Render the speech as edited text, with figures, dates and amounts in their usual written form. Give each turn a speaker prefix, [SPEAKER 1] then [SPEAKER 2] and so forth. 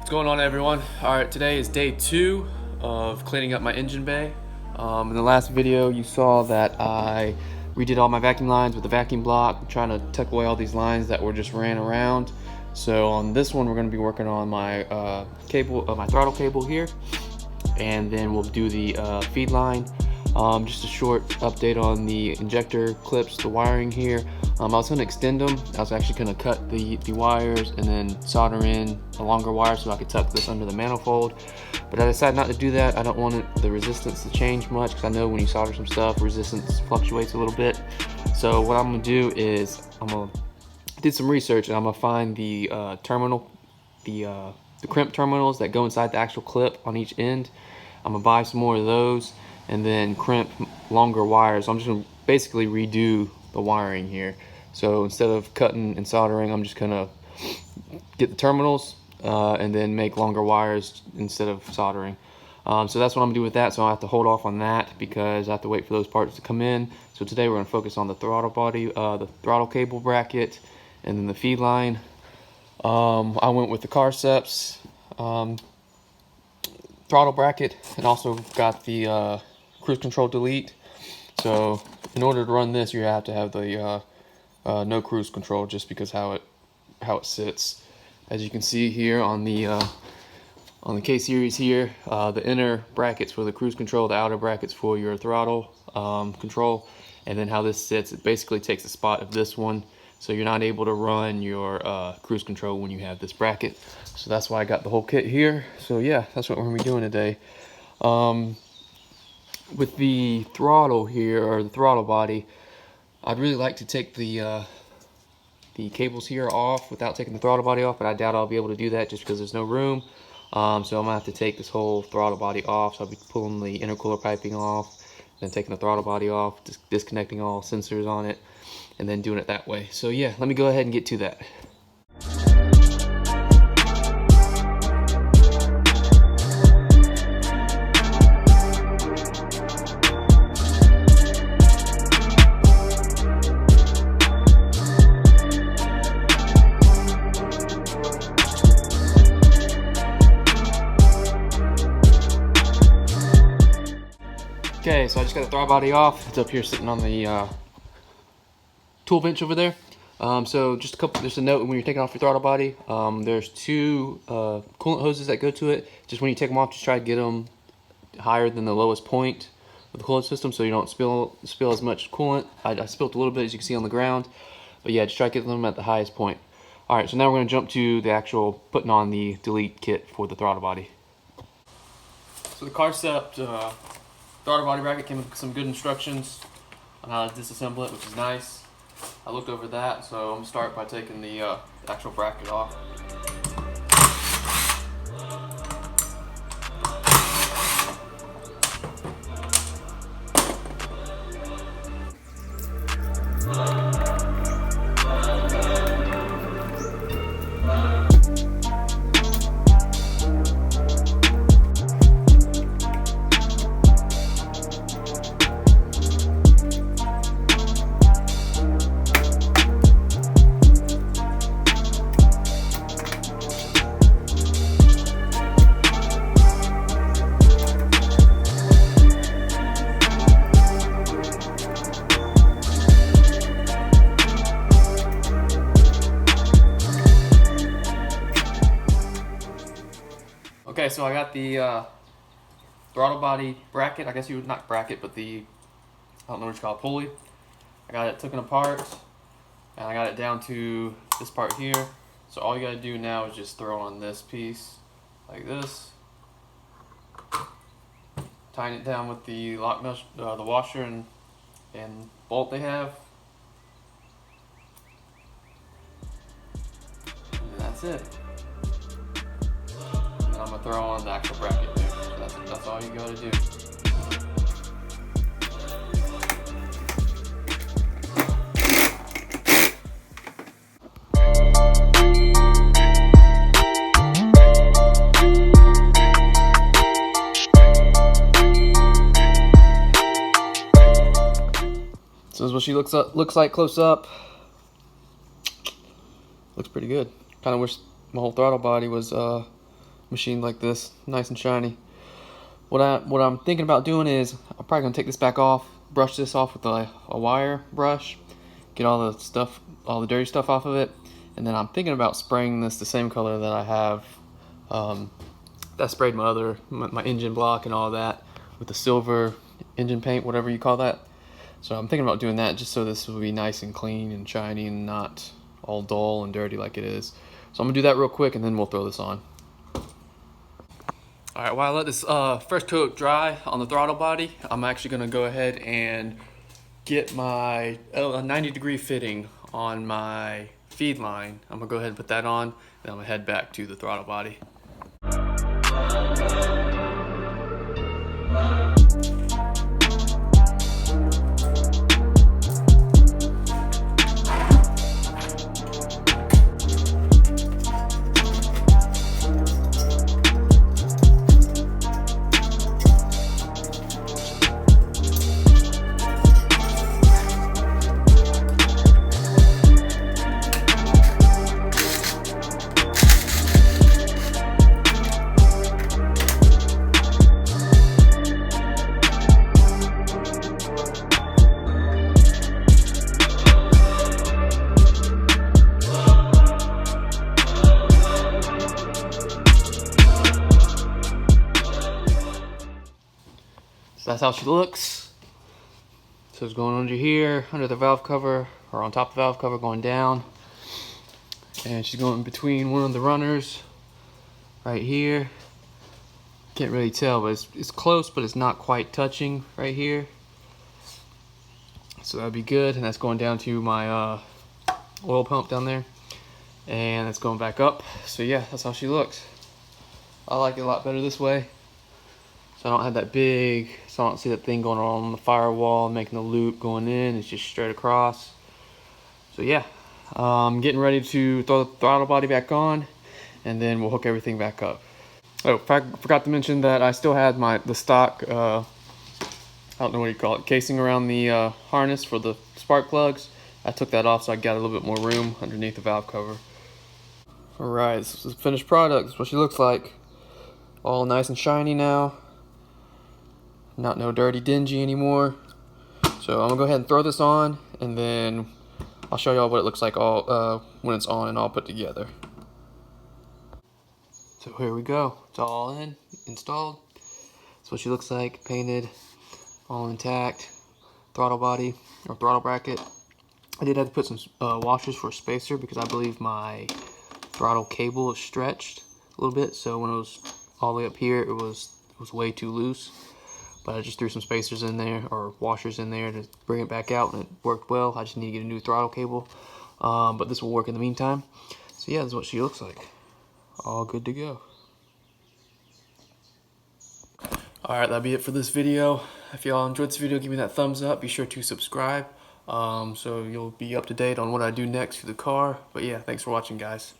[SPEAKER 1] What's going on, everyone? Alright, today is day 2 of cleaning up my engine bay. In the last video you saw that I redid all my vacuum lines with the vacuum block, trying to tuck away all these lines that were just ran around. So on this one we're going to be working on my my throttle cable here, and then we'll do the feed line. Just a short update on the injector clips, the wiring here. I was going to extend them. I was actually going to cut the wires and then solder in a longer wire so I could tuck this under the manifold. But I decided not to do that. I don't want the resistance to change much, because I know when you solder some stuff, resistance fluctuates a little bit. So what I'm going to do is did some research, and I'm going to find the the crimp terminals that go inside the actual clip on each end. I'm going to buy some more of those and then crimp longer wires. So I'm just going to basically redo the wiring here. So instead of cutting and soldering, I'm just gonna get the terminals and then make longer wires instead of soldering. So that's what I'm gonna do with that. So I have to hold off on that because I have to wait for those parts to come in. So today we're gonna focus on the throttle body, the throttle cable bracket, and then the feed line. I went with the RSX throttle bracket, and also got the cruise control delete. So in order to run this, you have to have the no cruise control, just because how it sits. As you can see here on the K series here, the inner brackets for the cruise control, the outer brackets for your throttle control, and then how this sits, it basically takes the spot of this one, so you're not able to run your cruise control when you have this bracket. So that's why I got the whole kit here. So yeah, that's what we're gonna be doing today. With the throttle here, or the throttle body, I'd really like to take the cables here off without taking the throttle body off, but I doubt I'll be able to do that just because there's no room. So I'm gonna have to take this whole throttle body off. So I'll be pulling the intercooler piping off, then taking the throttle body off, disconnecting all sensors on it, and then doing it that way. So yeah, let me go ahead and get to that. Okay, so I just got the throttle body off. It's up here sitting on the tool bench over there. So just a note when you're taking off your throttle body. There's two coolant hoses that go to it. Just when you take them off, just try to get them higher than the lowest point of the coolant system, so you don't spill as much coolant. I spilled a little bit, as you can see on the ground, but yeah, just try to get them at the highest point. All right, so now we're going to jump to the actual putting on the delete kit for the throttle body. So the RSX throttle body bracket came with some good instructions on how to disassemble it, which is nice. I looked over that, so I'm going to start by taking the actual bracket off. Okay, so I got the throttle body bracket, I guess you would not bracket, but I don't know what you call it, pulley. I got it taken apart, and I got it down to this part here. So all you gotta do now is just throw on this piece, like this. Tighten it down with the lock mesh, the washer and bolt they have. And that's it. I'm gonna throw on the actual bracket there. So that's all you gotta do. So this is what she looks like close up. Looks pretty good. Kind of wish my whole throttle body was machined like this, nice and shiny. What I'm thinking about doing is I'm probably gonna take this back off, brush this off with a wire brush, get all the stuff, all the dirty stuff off of it, and then I'm thinking about spraying this the same color that I have, that I sprayed my engine block and all that with the silver engine paint, whatever you call that. So I'm thinking about doing that just so this will be nice and clean and shiny and not all dull and dirty like it is. So I'm gonna do that real quick and then we'll throw this on. All right, while I let this first coat dry on the throttle body, I'm actually gonna go ahead and get my 90-degree fitting on my feed line. I'm gonna go ahead and put that on, and I'm gonna head back to the throttle body. So that's how she looks. So it's going under here, under the valve cover, or on top of the valve cover, going down. And she's going between one of the runners right here. Can't really tell, but it's close, but it's not quite touching right here. So that'd be good. And that's going down to my oil pump down there. And it's going back up. So yeah, that's how she looks. I like it a lot better this way. So I don't have that big, so I don't see that thing going on the firewall, making the loop going in. It's just straight across. So yeah, I'm getting ready to throw the throttle body back on, and then we'll hook everything back up. Oh, I forgot to mention that I still had the stock, I don't know what you call it, casing around the harness for the spark plugs. I took that off so I got a little bit more room underneath the valve cover. Alright, this is the finished product. This is what she looks like. All nice and shiny now. Not no dirty dingy anymore. So I'm gonna go ahead and throw this on, and then I'll show y'all what it looks like all when it's on and all put together. So here we go. It's all installed. That's what she looks like, painted, all intact. Throttle body or throttle bracket. I did have to put some washers for a spacer because I believe my throttle cable is stretched a little bit. So when it was all the way up here, it was way too loose. But I just threw some spacers in there, or washers in there, to bring it back out, and it worked well. I just need to get a new throttle cable, but this will work in the meantime. So yeah, this is what she looks like. All good to go. Alright, that'll be it for this video. If y'all enjoyed this video, give me that thumbs up. Be sure to subscribe, so you'll be up to date on what I do next for the car. But yeah, thanks for watching, guys.